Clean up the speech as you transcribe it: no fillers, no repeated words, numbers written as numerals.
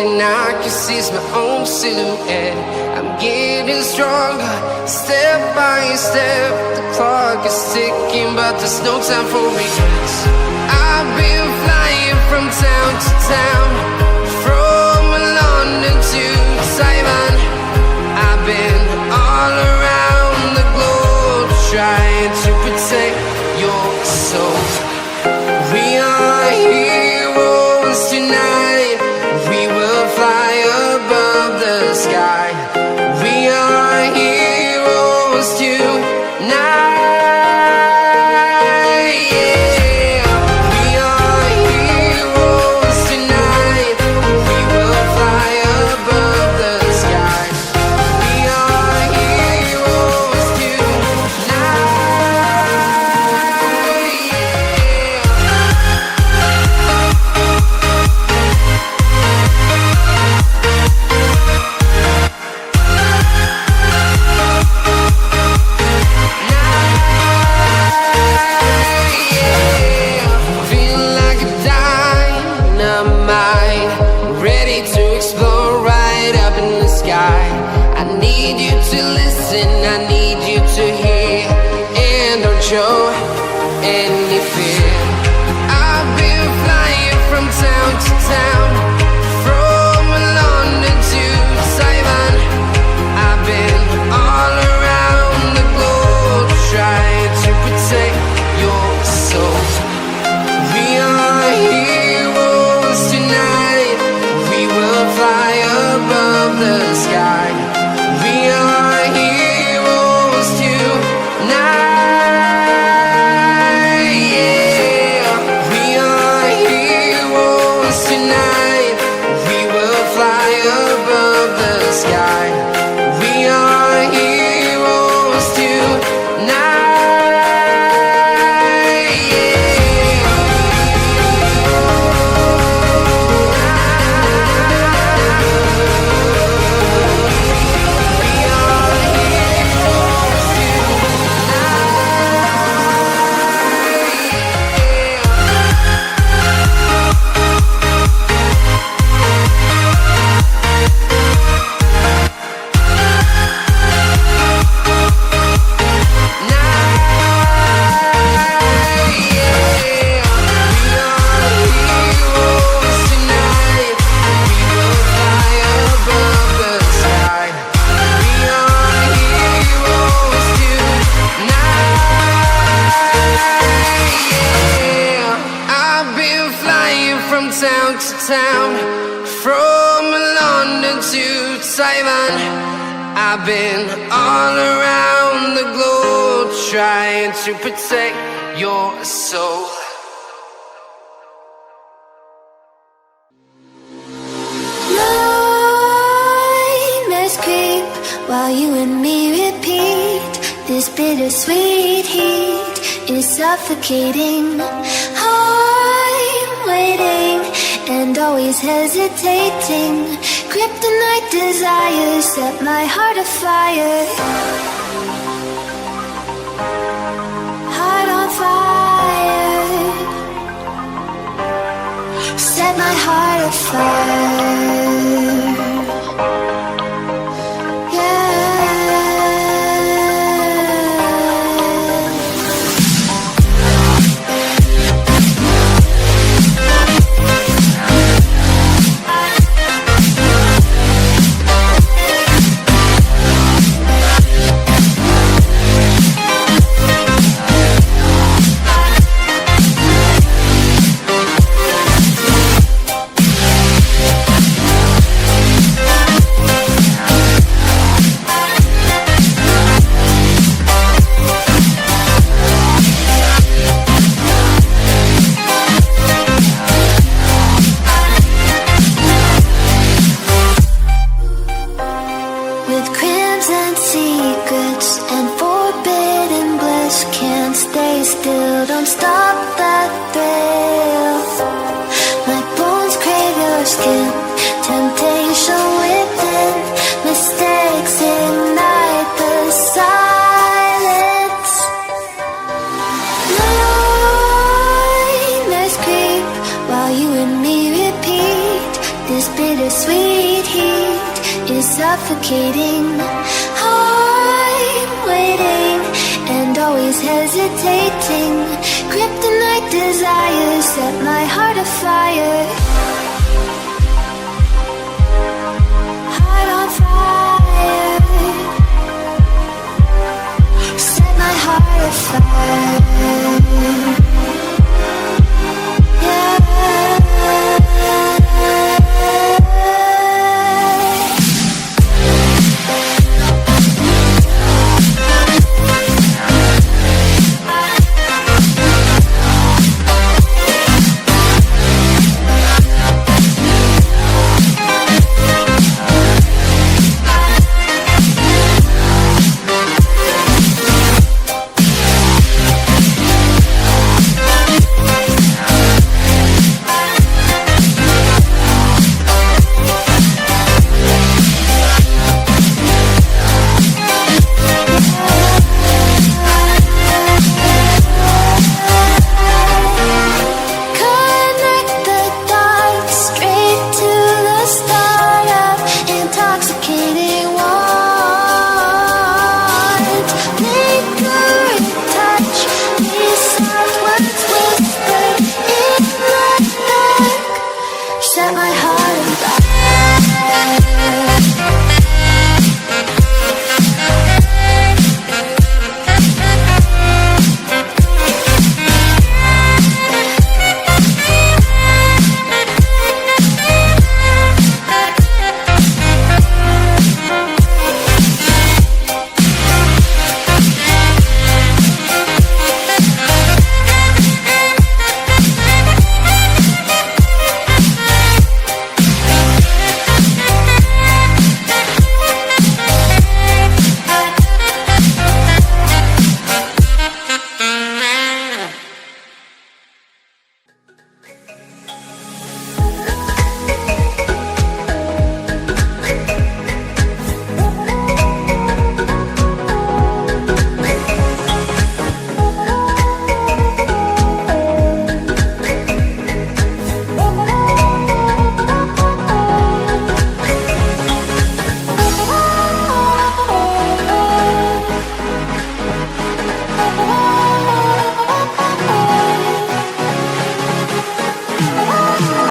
and I can see my own silhouette. I'm getting stronger, step by step. The clock is ticking, but there's no time for regrets. I've been flying from town to town, from London to Taiwan. I've been all around the globe, trying to protect your soul. We are heroes tonight. We will fly above the sky. We are heroes tonight. Show any fear. I've been flying from town to town, from London to Taiwan. I've been all around the globe, trying to protect your soul. We are heroes tonight. We will fly above the sky. We are heroes tonight. Town to town, from London to Taiwan. I've been all around the globe, trying to protect your soul. Nightmares creep while you and me repeat. This bittersweet heat is suffocating. I'm waiting and always hesitating. Kryptonite desires set my heart afire. Heart on fire. Set my heart afire. Don't stop that thrill. My bones crave your skin. Temptation within. Mistakes ignite the silence. Nightmares creep while you and me repeat. This bittersweet suffocating. I'm waiting and always hesitating. Kryptonite desires set my heart afire. Heart on fire. Set my heart afire. Intoxicating